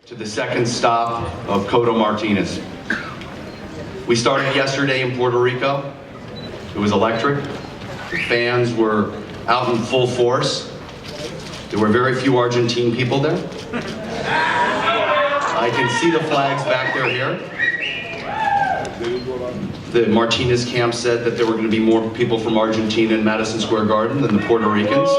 To the second stop of Cotto Martinez. We started yesterday in Puerto Rico. It was electric. The fans were out in full force. There were very few Argentine people there. I can see the flags back there here. The Martinez camp said that there were going to be more people from Argentina in Madison Square Garden than the Puerto Ricans.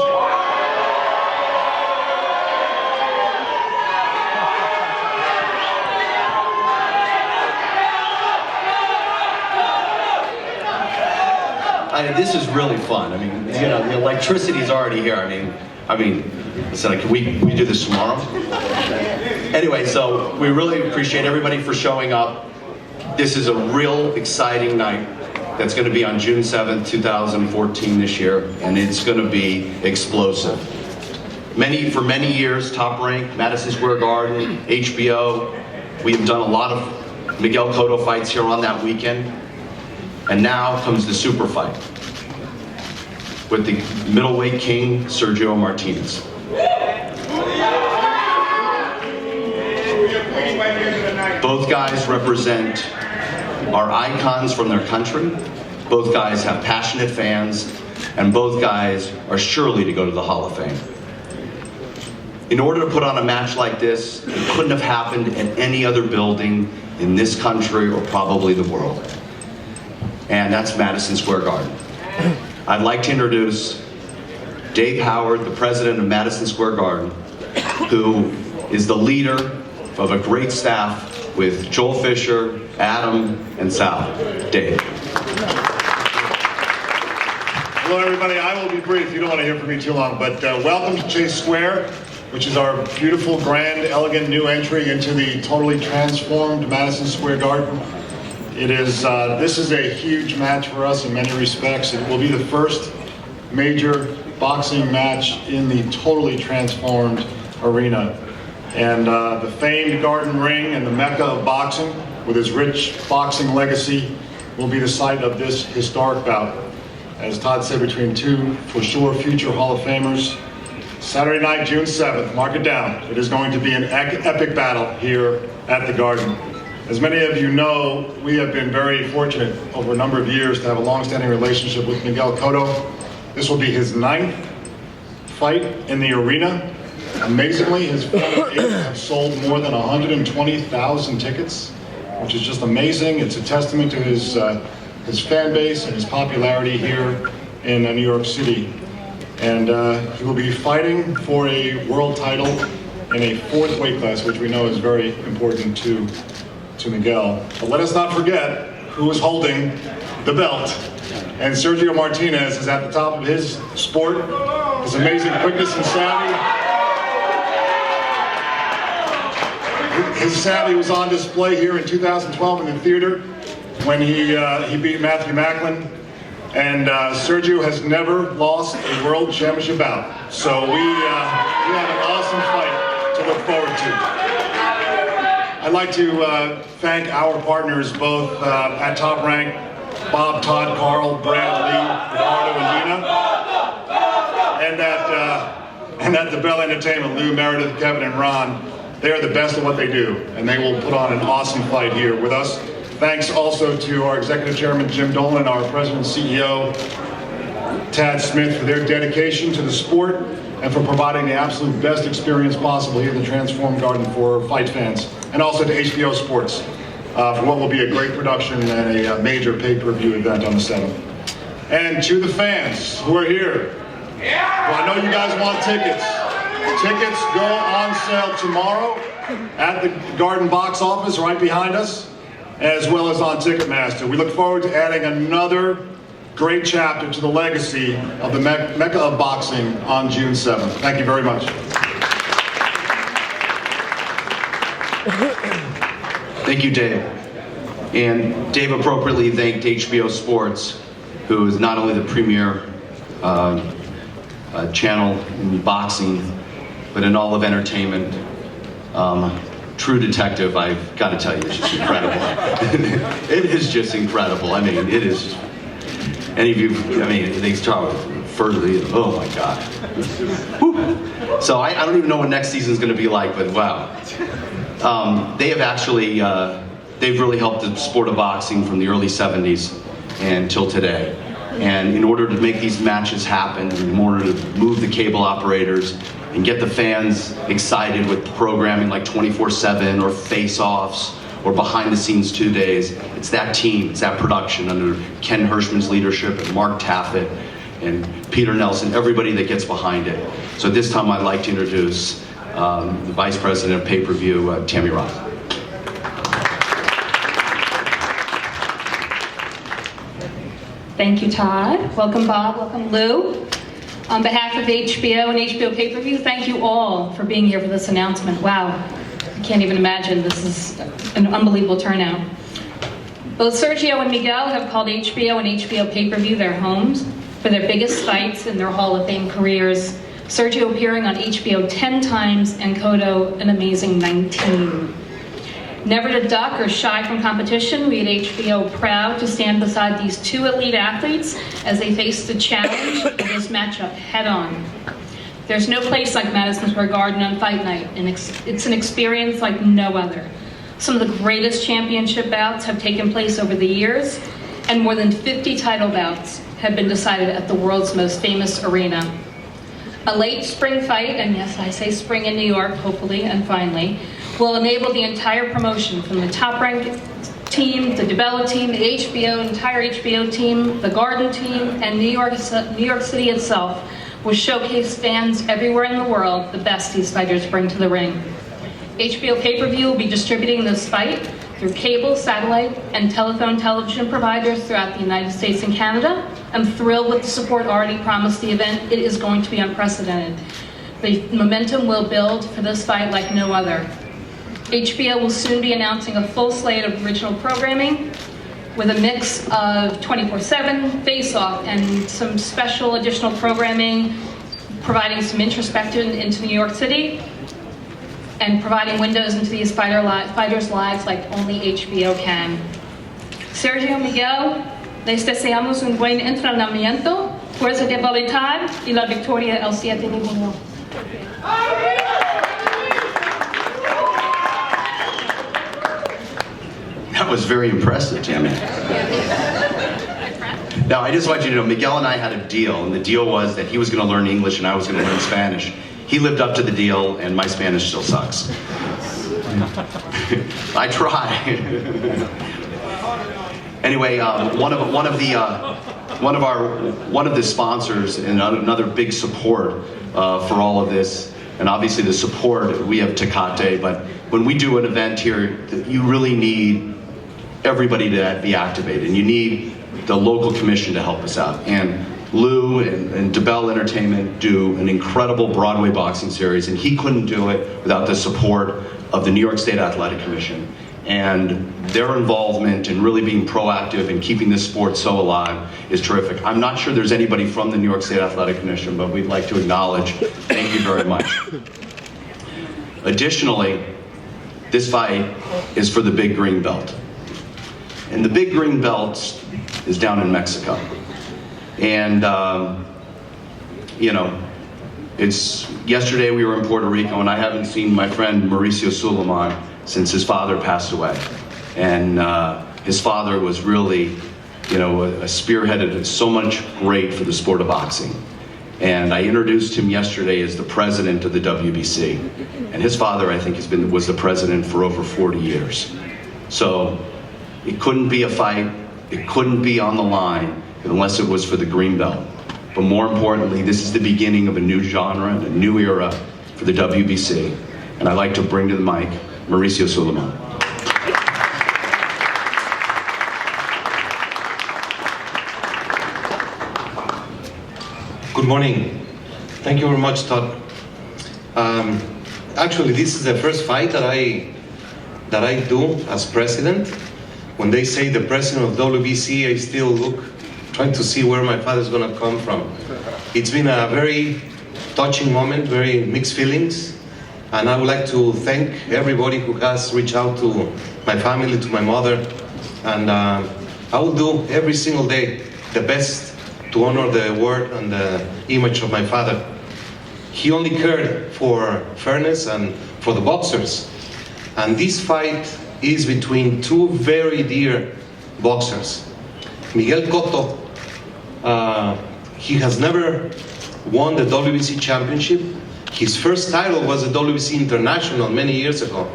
This is really fun. I mean, you know, the electricity is already here. I mean, listen, can we do this tomorrow? Anyway, so we really appreciate everybody for showing up. This is a real exciting night that's going to be on June 7th, 2014 this year, and it's going to be explosive. For many years, Top Rank, Madison Square Garden, HBO, we've done a lot of Miguel Cotto fights here on that weekend, and now comes the super fight with the middleweight king, Sergio Martinez. Both guys represent our icons from their country. Both guys have passionate fans, and both guys are surely to go to the Hall of Fame. In order to put on a match like this, it couldn't have happened in any other building in this country or probably the world. And that's Madison Square Garden. I'd like to introduce Dave Howard, the president of Madison Square Garden, who is the leader of a great staff with Joel Fisher, Adam, and Sal. Dave. Hello everybody, I will be brief. You don't want to hear from me too long, but welcome to Chase Square, which is our beautiful, grand, elegant new entry into the totally transformed Madison Square Garden. It is, this is a huge match for us in many respects. It will be the first major boxing match in the totally transformed arena. And the famed Garden Ring and the Mecca of boxing, with its rich boxing legacy, will be the site of this historic bout. As Todd said, between two, for sure, future Hall of Famers. Saturday night, June 7th, mark it down. It is going to be an epic battle here at the Garden. As many of you know, we have been very fortunate over a number of years to have a long-standing relationship with Miguel Cotto. This will be his 9th fight in the arena. Amazingly, his fights have sold more than 120,000 tickets, which is just amazing. It's a testament to his fan base and his popularity here in New York City. And he will be fighting for a world title in a 4th weight class, which we know is very important to Miguel. But let us not forget who is holding the belt. And Sergio Martinez is at the top of his sport, his amazing quickness and savvy. His savvy was on display here in 2012 in the theater when he beat Matthew Macklin. And Sergio has never lost a world championship bout. So we have an awesome fight to look forward to. I'd like to thank our partners both at Top Rank, Bob, Todd, Carl, Brad, Lee, Ricardo, and Dina, and at DiBella Entertainment, Lou, Meredith, Kevin, and Ron. They are the best at what they do, and they will put on an awesome fight here with us. Thanks also to our Executive Chairman, Jim Dolan, our President and CEO, Tad Smith, for their dedication to the sport and for providing the absolute best experience possible here in the Transformed Garden for fight fans. And also to HBO Sports for what will be a great production and a major pay-per-view event on the 7th. And to the fans who are here, well, I know you guys want tickets. Tickets go on sale tomorrow at the Garden box office right behind us, as well as on Ticketmaster. We look forward to adding another great chapter to the legacy of the Mecca of boxing on June 7th. Thank you very much. Thank you, Dave. And Dave appropriately thanked HBO Sports, who is not only the premier channel in boxing, but in all of entertainment. True Detective, I've got to tell you, it's just incredible. It is just incredible. I mean, it is. Any of you, I mean, they start further, oh my God. So I don't even know what next season's going to be like, but wow. they have actually, they've really helped the sport of boxing from the early 70s until today. And in order to make these matches happen, in order to move the cable operators and get the fans excited with programming like 24/7 or face-offs or behind-the-scenes 2 days, it's that team, it's that production under Ken Hirschman's leadership and Mark Taffet and Peter Nelson, everybody that gets behind it. So at this time I'd like to introduce the Vice President of Pay-Per-View, Tammy Ross. Thank you, Todd. Welcome, Bob. Welcome, Lou. On behalf of HBO and HBO Pay-Per-View, thank you all for being here for this announcement. Wow, I can't even imagine. This is an unbelievable turnout. Both Sergio and Miguel have called HBO and HBO Pay-Per-View their homes for their biggest fights in their Hall of Fame careers. Sergio appearing on HBO 10 times and Cotto an amazing 19. Never to duck or shy from competition, we at HBO proud to stand beside these two elite athletes as they face the challenge of this matchup head on. There's no place like Madison Square Garden on fight night, and it's an experience like no other. Some of the greatest championship bouts have taken place over the years, and more than 50 title bouts have been decided at the world's most famous arena. A late spring fight, and yes, I say spring in New York, hopefully and finally, will enable the entire promotion from the top-ranked team, the DiBella team, the entire HBO team, the Garden team, and New York City itself will showcase fans everywhere in the world the best these fighters bring to the ring. HBO Pay-Per-View will be distributing this fight through cable, satellite, and television providers throughout the United States and Canada. I'm thrilled with the support already promised the event. It is going to be unprecedented. The momentum will build for this fight like no other. HBO will soon be announcing a full slate of original programming with a mix of 24/7, face-off, and some special additional programming, providing some introspection into New York City, and providing windows into these fighters' lives like only HBO can. Sergio, Miguel, les deseamos un buen entrenamiento, fuerza de voluntad y la victoria el 7 de junio. That was very impressive, Tammy. Now, I just want you to know, Miguel and I had a deal, and the deal was that he was going to learn English and I was going to learn Spanish. He lived up to the deal, and my Spanish still sucks. I try. Anyway, one of the sponsors and another big support for all of this, and obviously the support, we have Tecate, but when we do an event here, you really need everybody to be activated, and you need the local commission to help us out. And Lou and DiBella Entertainment do an incredible Broadway boxing series, and he couldn't do it without the support of the New York State Athletic Commission and their involvement in really being proactive and keeping this sport so alive is terrific. I'm not sure there's anybody from the New York State Athletic Commission, but we'd like to acknowledge, thank you very much. Additionally, this fight is for the Big Green Belt. And the Big Green Belt is down in Mexico. And, you know, yesterday we were in Puerto Rico, and I haven't seen my friend Mauricio Sulaiman since his father passed away. And his father was really, you know, spearheaded so much great for the sport of boxing. And I introduced him yesterday as the president of the WBC. And his father, I think, was the president for over 40 years. So it couldn't be a fight, it couldn't be on the line unless it was for the Green Belt. But more importantly, this is the beginning of a new genre and a new era for the WBC. And I'd like to bring to the mic Mauricio Sulaiman. Good morning. Thank you very much, Todd. Actually, this is the first fight that I do as president. When they say the president of WBC, I still look, trying to see where my father's gonna come from. It's been a very touching moment, very mixed feelings. And I would like to thank everybody who has reached out to my family, to my mother. And I will do every single day the best to honor the word and the image of my father. He only cared for fairness and for the boxers. And this fight is between two very dear boxers. Miguel Cotto, he has never won the WBC championship. His first title was the WBC International many years ago.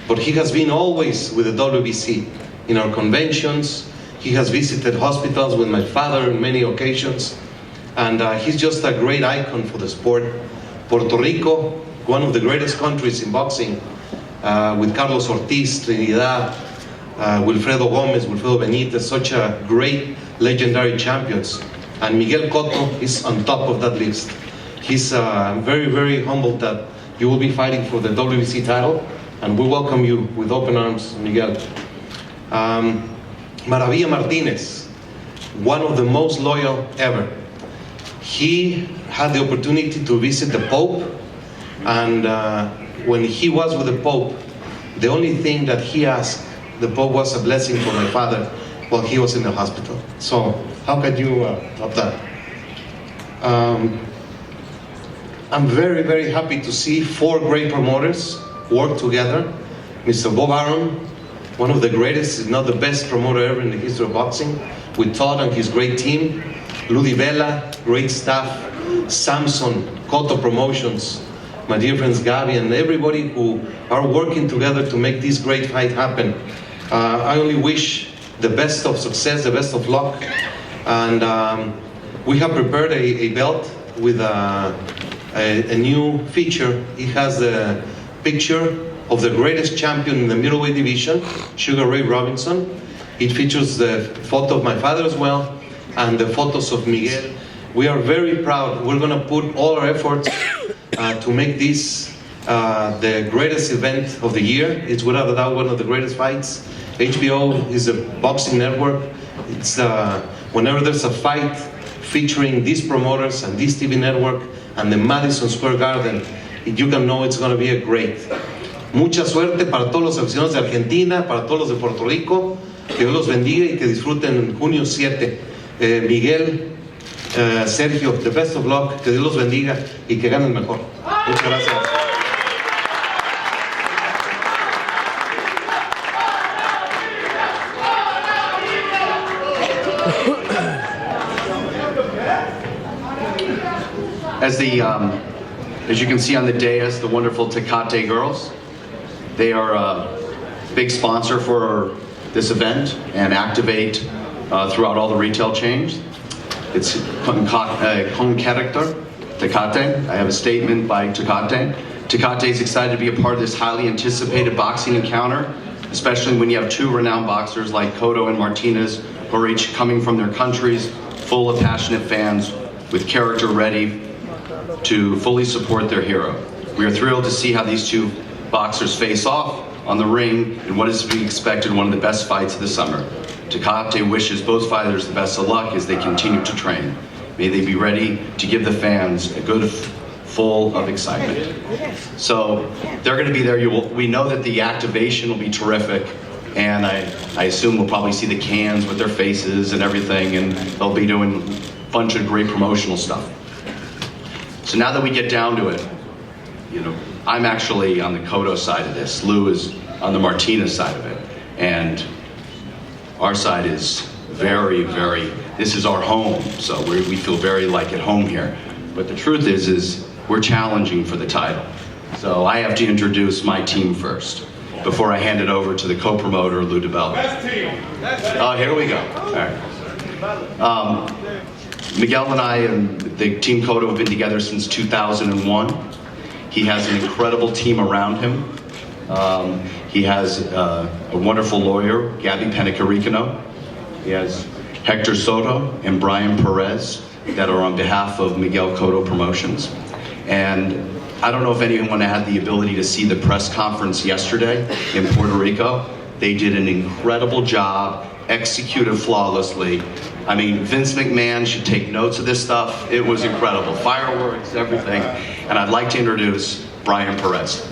But he has been always with the WBC. In our conventions, he has visited hospitals with my father on many occasions. And he's just a great icon for the sport. Puerto Rico, one of the greatest countries in boxing, with Carlos Ortiz, Trinidad, Wilfredo Gomez, Wilfredo Benitez, such a great legendary champions. And Miguel Cotto is on top of that list. He's very, very humbled that you will be fighting for the WBC title, and we welcome you with open arms, Miguel. Maravilla Martinez, one of the most loyal ever. He had the opportunity to visit the Pope, and when he was with the Pope, the only thing that he asked the Pope was a blessing for my father while he was in the hospital. So how can you top that? I'm very, very happy to see four great promoters work together. Mr. Bob Arum, one of the greatest, if not the best promoter ever in the history of boxing, with Todd and his great team. DiBella, great staff. Samson, Cotto Promotions, my dear friends Gabi, and everybody who are working together to make this great fight happen. I only wish the best of success, the best of luck. And we have prepared a belt with a new feature. It has the picture of the greatest champion in the middleweight division, Sugar Ray Robinson. It features the photo of my father as well, and the photos of Miguel. We are very proud. We're going to put all our efforts to make this the greatest event of the year. It's without a doubt one of the greatest fights. HBO is a boxing network. It's whenever there's a fight featuring these promoters and this TV network and the Madison Square Garden, you can know it's going to be a great. Mucha suerte para todos los aficionados de Argentina, para todos los de Puerto Rico. Que Dios los bendiga y que disfruten en junio 7. Miguel, Sergio, the best of luck, que Dios los bendiga y que ganen mejor. Muchas gracias. As you can see on the dais, the wonderful Tecate girls, they are a big sponsor for this event and activate throughout all the retail chains. It's con character, Tecate. I have a statement by Tecate. Tecate is excited to be a part of this highly anticipated boxing encounter, especially when you have two renowned boxers like Cotto and Martinez, who are each coming from their countries, full of passionate fans with character ready to fully support their hero. We are thrilled to see how these two boxers face off on the ring in what is to be expected one of the best fights of the summer. Tecate wishes both fighters the best of luck as they continue to train. May they be ready to give the fans a good full of excitement. So they're going to be there. We know that the activation will be terrific, and I assume we'll probably see the cans with their faces and everything, and they'll be doing a bunch of great promotional stuff. So now that we get down to it, I'm actually on the Cotto side of this. Lou is on the Martinez side of it. And our side is very, very, this is our home. So we feel very like at home here. But the truth is we're challenging for the title. So I have to introduce my team first before I hand it over to the co-promoter, Lou DiBella. Best team. Oh, here we go. All right. Miguel and I and the Team Cotto have been together since 2001. He has an incredible team around him. He has a wonderful lawyer, Gabby Penicaricano. He has Hector Soto and Brian Perez that are on behalf of Miguel Cotto Promotions. And I don't know if anyone had the ability to see the press conference yesterday in Puerto Rico. They did an incredible job, executed flawlessly. I mean, Vince McMahon should take notes of this stuff. It was incredible. Fireworks, everything. And I'd like to introduce Brian Perez.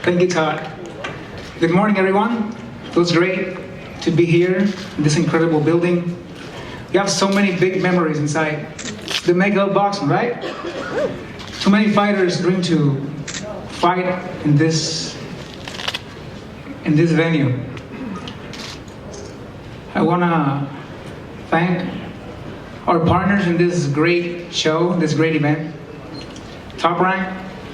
Thank you, Todd. Good morning, everyone. It feels great to be here in this incredible building. You have so many big memories inside the Mega Boxing, right? Too many fighters dream to fight in this venue. I want to thank our partners in this great show, this great event. Top Rank,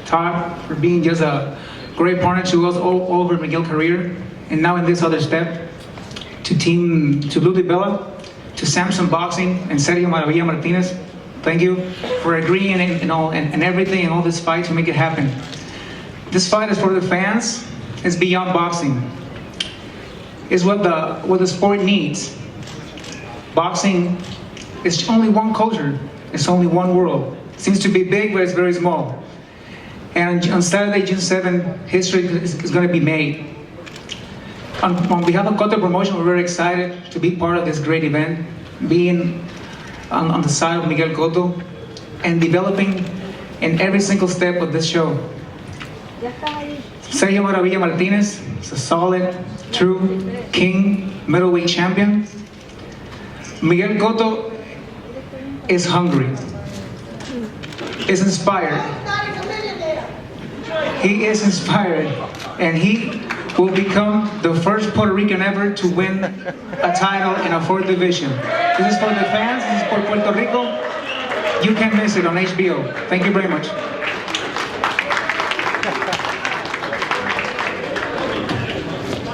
Todd, for being just a great partner to us all over Miguel's career, and now in this other step, to Lou DiBella, to Samson Boxing, and Sergio Martinez. Thank you for agreeing and everything and all this fight to make it happen. This fight is for the fans. It's beyond boxing. It's what the sport needs. Boxing is only one culture. It's only one world. It seems to be big, but it's very small. And on Saturday, June 7th, history is going to be made. On behalf of Cotto Promotion, we're very excited to be part of this great event, being on the side of Miguel Cotto and developing in every single step of this show. Sergio Martinez is a solid, true king middleweight champion. Miguel Cotto is hungry, is inspired. He is inspired, and he will become the first Puerto Rican ever to win a title in a 4th division. This is for the fans, this is for Puerto Rico. You can miss it on HBO. Thank you very much.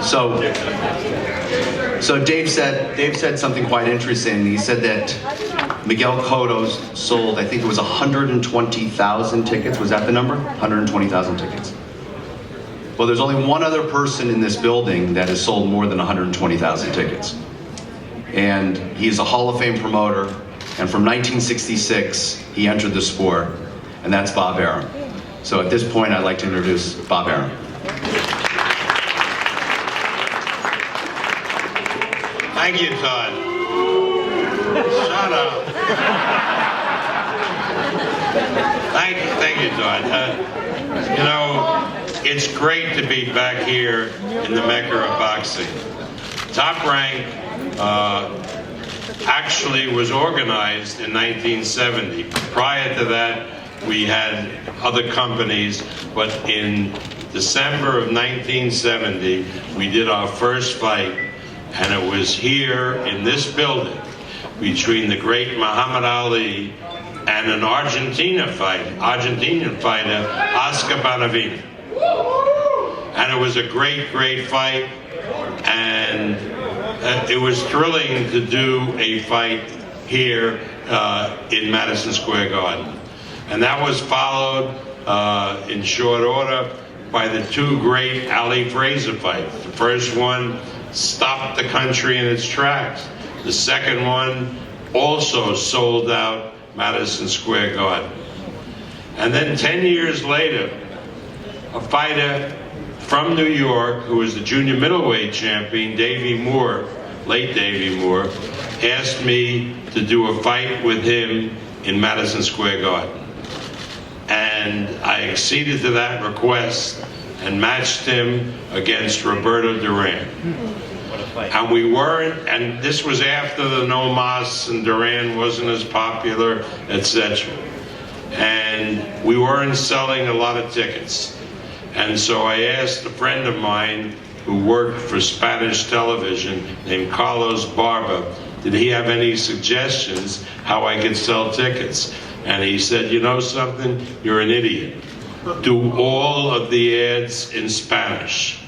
So Dave said something quite interesting. He said that Miguel Cotto sold, I think it was 120,000 tickets. Was that the number? 120,000 tickets. Well, there's only one other person in this building that has sold more than 120,000 tickets. And he's a Hall of Fame promoter. And from 1966, he entered the sport. And that's Bob Arum. So at this point, I'd like to introduce Bob Arum. Thank you, Todd. Shut up. Thank you, Todd. You know, it's great to be back here in the Mecca of boxing. Top Rank actually was organized in 1970. Prior to that, we had other companies, but in December of 1970, we did our first fight, and it was here in this building between the great Muhammad Ali and an Argentinian fighter, Oscar Bonavena. And it was a great, great fight, and it was thrilling to do a fight here in Madison Square Garden. And that was followed in short order by the two great Ali Frazier fights. The first one stopped the country in its tracks. The second one also sold out Madison Square Garden. And then 10 years later, a fighter from New York, who was the junior middleweight champion, Davey Moore, late Davey Moore, asked me to do a fight with him in Madison Square Garden. And I acceded to that request and matched him against Roberto Duran. And we weren't, and this was after the No Mas and Duran wasn't as popular, etc. And we weren't selling a lot of tickets. And so I asked a friend of mine who worked for Spanish television named Carlos Barba, did he have any suggestions how I could sell tickets? And he said, you know something, you're an idiot. Do all of the ads in Spanish,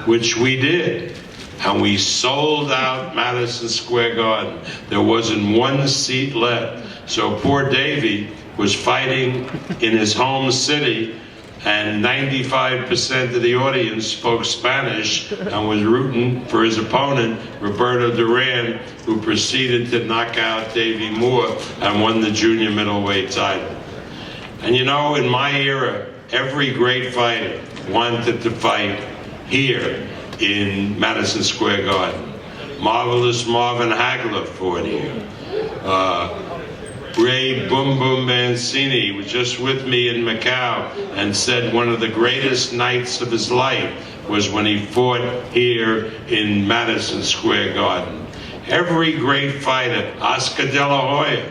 which we did. And we sold out Madison Square Garden. There wasn't one seat left. So poor Davey was fighting in his home city, and 95% of the audience spoke Spanish and was rooting for his opponent, Roberto Duran, who proceeded to knock out Davey Moore and won the junior middleweight title. And you know, in my era, every great fighter wanted to fight here in Madison Square Garden. Marvelous Marvin Hagler fought here. Ray Boom Boom Mancini was just with me in Macau and said one of the greatest nights of his life was when he fought here in Madison Square Garden. Every great fighter, Oscar De La Hoya,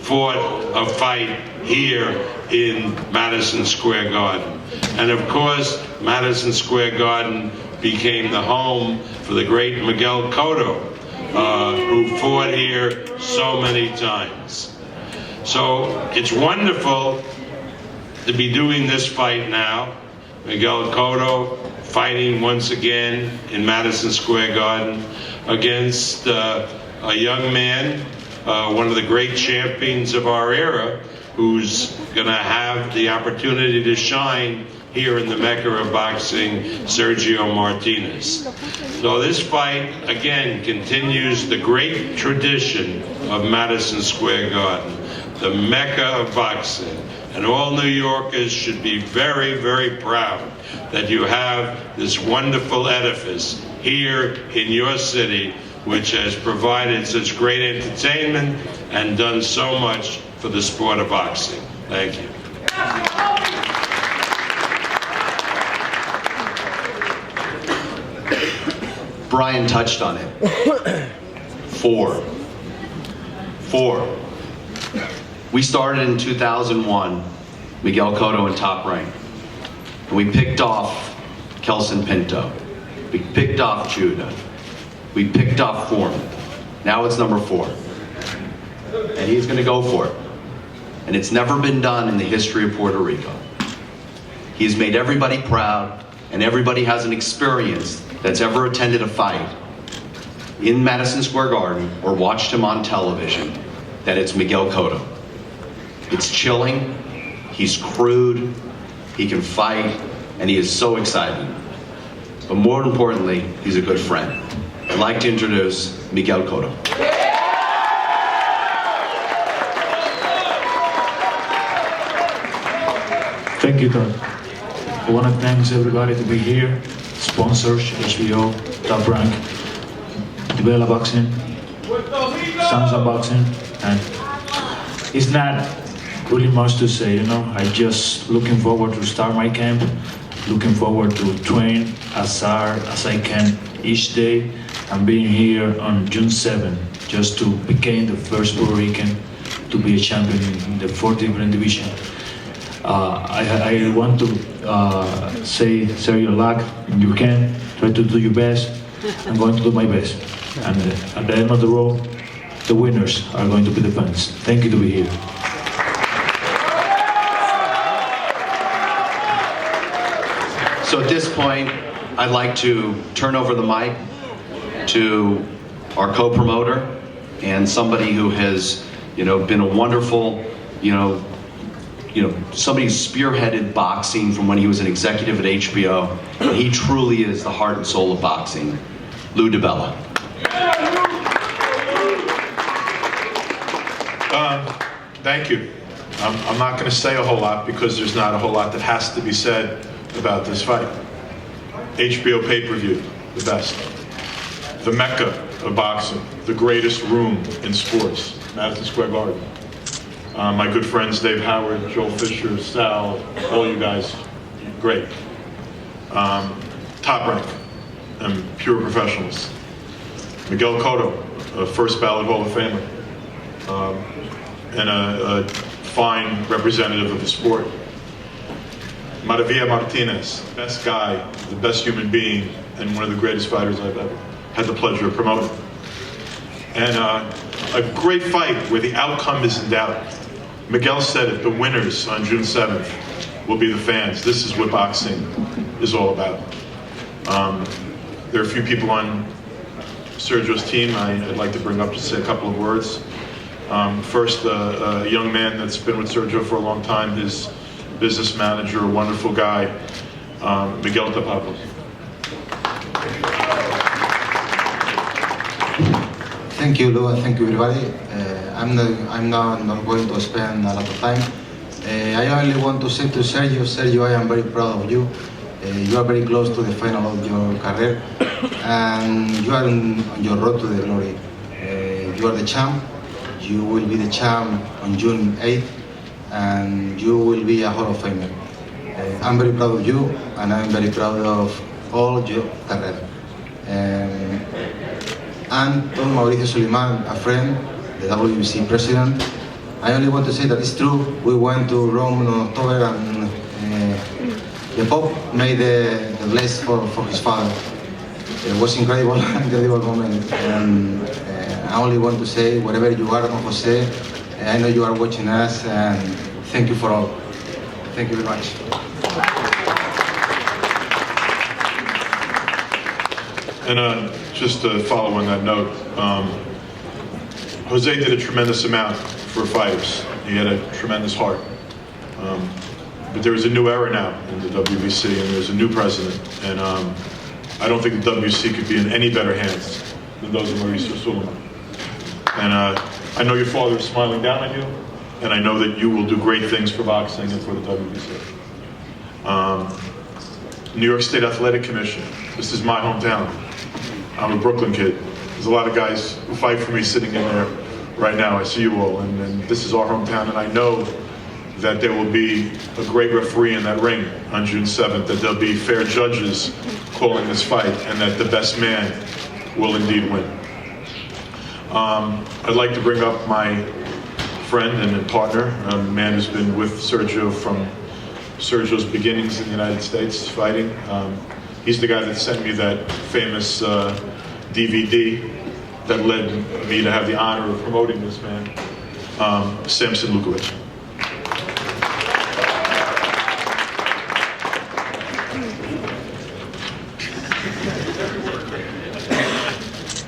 fought a fight here in Madison Square Garden. And of course, Madison Square Garden became the home for the great Miguel Cotto, who fought here so many times. So it's wonderful to be doing this fight now. Miguel Cotto fighting once again in Madison Square Garden against a young man, one of the great champions of our era, who's going to have the opportunity to shine here in the Mecca of boxing, Sergio Martinez. So this fight, again, continues the great tradition of Madison Square Garden, the Mecca of boxing. And all New Yorkers should be very, very proud that you have this wonderful edifice here in your city, which has provided such great entertainment and done so much for the sport of boxing. Thank you. Brian touched on it. Four. We started in 2001, Miguel Cotto in Top Rank. And we picked off Kelson Pinto. We picked off Judah. We picked off Foreman. Now it's number 4. And he's going to go for it. And it's never been done in the history of Puerto Rico. He has made everybody proud, and everybody has an experience that's ever attended a fight in Madison Square Garden or watched him on television, that it's Miguel Cotto. It's chilling, he's crude, he can fight, and he is so exciting. But more importantly, he's a good friend. I'd like to introduce Miguel Cotto. Thank you, Todd. I want to thank everybody to be here. Sponsors, HBO, Top Rank, DiBella Boxing, Samson Boxing, and it's not really much to say, you know. I just looking forward to start my camp, looking forward to train as hard as I can each day, and being here on June 7th, just to become the first Puerto Rican to be a champion in the 4th different division. I want to say, Sergio, luck, you can try to do your best. I'm going to do my best. And at the end of the road, the winners are going to be the fans. Thank you to be here. So at this point, I'd like to turn over the mic to our co-promoter and somebody who has, been a wonderful, somebody who spearheaded boxing from when he was an executive at HBO, and he truly is the heart and soul of boxing, DiBella. Thank you. I'm not going to say a whole lot because there's not a whole lot that has to be said about this fight. HBO pay-per-view, the best. The Mecca of boxing, the greatest room in sports, Madison Square Garden. My good friends Dave Howard, Joel Fisher, Sal, all you guys, great. Top Rank, and pure professionals. Miguel Cotto, a first ballot Hall of Famer, and a fine representative of the sport. Miguel Martinez, best guy, the best human being, and one of the greatest fighters I've ever had the pleasure of promoting. And a great fight where the outcome is in doubt. Miguel said it, the winners on June 7th will be the fans. This is what boxing is all about. There are a few people on Sergio's team I'd like to bring up to say a couple of words. First, a young man that's been with Sergio for a long time, his business manager, a wonderful guy, Miguel Cotto. Thank you, Lou, and thank you, everybody. I'm not going to spend a lot of time. I only want to say to Sergio, I am very proud of you. You are very close to the final of your career, and you are on your road to the glory. You are the champ. You will be the champ on June 8th, and you will be a Hall of Famer. I'm very proud of you, and I'm very proud of all your career. And Mauricio Sulaiman, a friend, the WBC president, I only want to say that it's true. We went to Rome in October and the Pope made the bless for his father. It was incredible, incredible moment. And I only want to say, wherever you are, Don Jose, I know you are watching us, and thank you for all. Thank you very much. And just to follow on that note, Jose did a tremendous amount for fighters. He had a tremendous heart. But there is a new era now in the WBC, and there's a new president. And I don't think the WBC could be in any better hands than those of Mauricio Sulaiman. And I know your father is smiling down on you, and I know that you will do great things for boxing and for the WBC. New York State Athletic Commission. This is my hometown. I'm a Brooklyn kid. There's a lot of guys who fight for me sitting in there right now. I see you all, and this is our hometown, and I know that there will be a great referee in that ring on June 7th, that there'll be fair judges calling this fight, and that the best man will indeed win. I'd like to bring up my friend and partner, a man who's been with Sergio from Sergio's beginnings in the United States fighting. He's the guy that sent me that famous DVD that led me to have the honor of promoting this man, Samson Lewkowicz.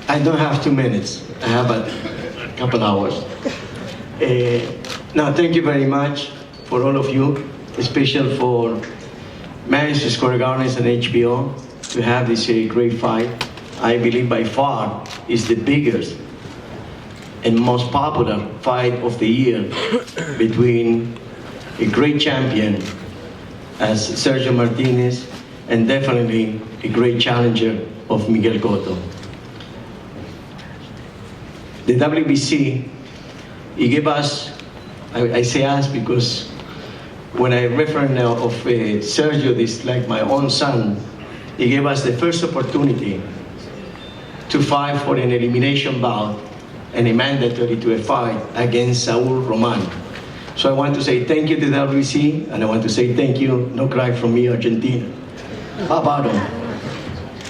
I don't have 2 minutes. I have a couple hours. Now, thank you very much for all of you, especially for Madison Square Garden and HBO to have this great fight. I believe by far is the biggest and most popular fight of the year between a great champion as Sergio Martinez and definitely a great challenger of Miguel Cotto. The WBC, it gave us, I say us because when I refer now of Sergio, this like my own son, he gave us the first opportunity to fight for an elimination bout and a mandatory to a fight against Saul Roman. So I want to say thank you to the WBC, and I want to say thank you, no cry from me, Argentina. Barbaro.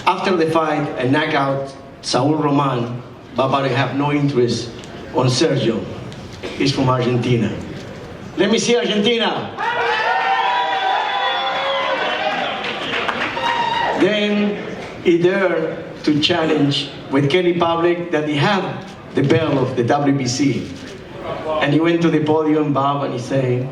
After the fight and knockout Saul Roman, Barbaro have no interest on Sergio. He's from Argentina. Let me see Argentina. Then he dared to challenge with Kelly Public that he had the belt of the WBC. And he went to the podium, Bob, and he said,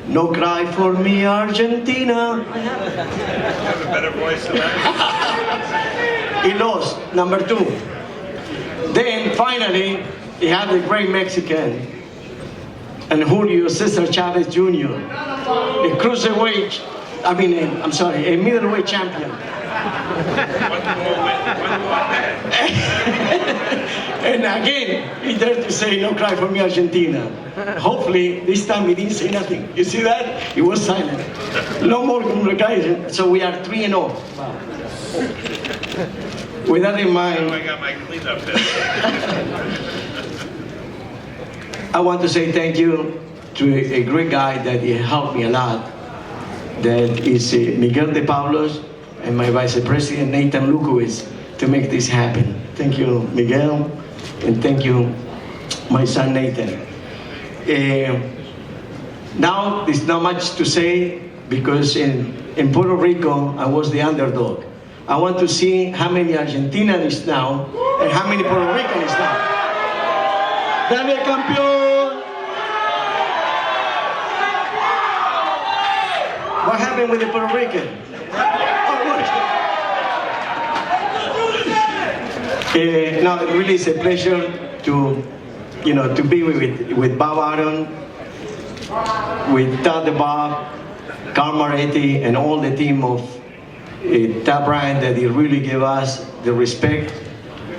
"No cry for me, Argentina." You have a better voice than that. He lost, number 2. Then finally, he had the great Mexican and Julio Cesar Chavez Jr., a cruiserweight, a middleweight champion. And again, he dared to say, "No cry for me, Argentina." Hopefully, this time he didn't say nothing. You see that? He was silent. No more communication. So we are 3-0. With that in mind, I got my cleanup there. I want to say thank you to a great guy that he helped me a lot. That is Miguel de Pablos and my Vice President Nathan Lewkowicz to make this happen. Thank you, Miguel, and thank you, my son Nathan. Now there's not much to say because in Puerto Rico I was the underdog. I want to see how many Argentinians is now and how many Puerto Ricans is now. ¡Dale, campeón! What happened with the Puerto Rican? No, it really is a pleasure to be with Bob Arum, with Todd the Bob, Carl Moretti, and all the team of Top Rank that he really gave us the respect,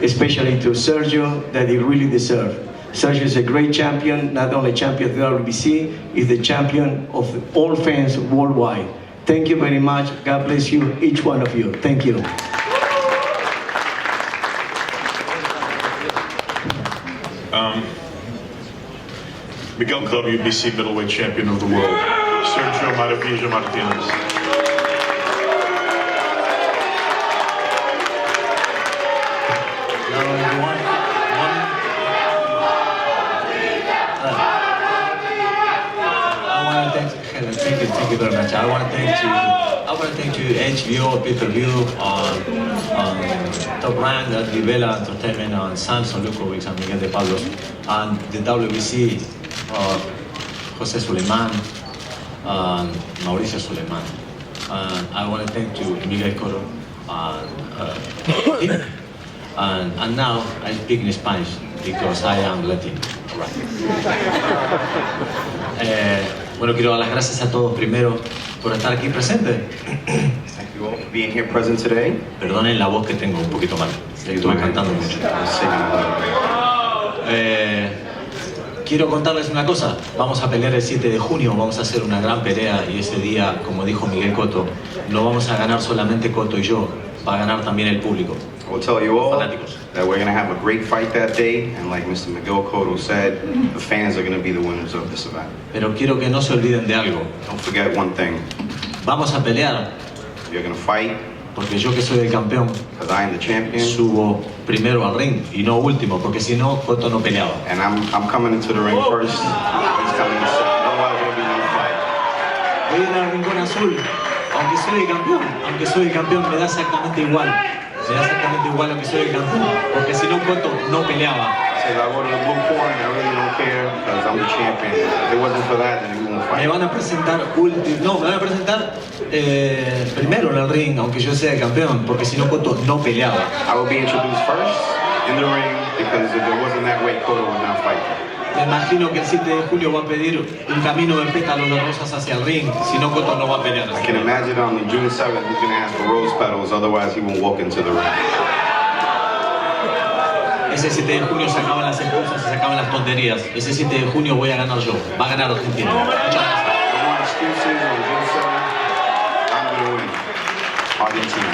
especially to Sergio, that he really deserved. Sergio is a great champion, not only champion of the WBC, he's the champion of all fans worldwide. Thank you very much. God bless you, each one of you. Thank you. Miguel Cotto, WBC middleweight champion of the world, Sergio Martinez. Hello everyone. Thank you very much. I want to thank you HBO, pay-per-view, Top Rank, DiBella Entertainment, and Samson Lewkowicz and Miguel de Pablos, and the WBC, Jose Sulaiman, and Mauricio Sulaiman. And I want to thank you, Miguel Cotto, and now I speak in Spanish because I am Latin. Right. Bueno, quiero dar las gracias a todos primero por estar aquí presentes. Thank you all for being here present today. Perdonen la voz que tengo un poquito mal, estoy cantando mucho. Quiero contarles una cosa, vamos a pelear el 7 de junio, vamos a hacer una gran pelea y ese día, como dijo Miguel Cotto, no vamos a ganar solamente Cotto y yo, va a ganar también el público. I will tell you all Fanáticos. that we're going to have a great fight that day, and like Mr. Miguel Cotto said, the fans are going to be the winners of this event. Pero quiero que no se olviden de algo, Don't forget one thing, vamos a pelear you're going to fight porque yo que soy el campeón because I am the champion, subo primero al ring y no último, porque si no, Cotto no peleaba. and I'm coming into the ring first. He's coming in second. Otherwise, there'll be no fight. Voy a ir al rincón azul, aunque soy el campeón, me da exactamente igual. Me da exactamente igual aunque soy el campeón, porque si no Cotto no peleaba. Says I go to the blue corner, and I really don't care because I'm the champion. If it wasn't for that, then we won't Me fight. van a presentar primero en el ring, aunque yo sea el campeón, porque si no Cotto no peleaba. I will be introduced first in the ring because if it wasn't that way, Cotto would not fight. Me imagino que el 7 de julio va a pedir un camino de pétalos de rosas hacia el ring, si no Cotto no va a pelear. I can imagine on the June 7th, he's going to ask for rose petals, otherwise he won't walk into the ring. Ese 7 de junio se acaban las excusas, se acaban las tonterías. Ese 7 de junio voy a ganar yo, va a ganar Argentina. Muchas gracias. No more excuses on June 7th. I'm going to win. Argentina.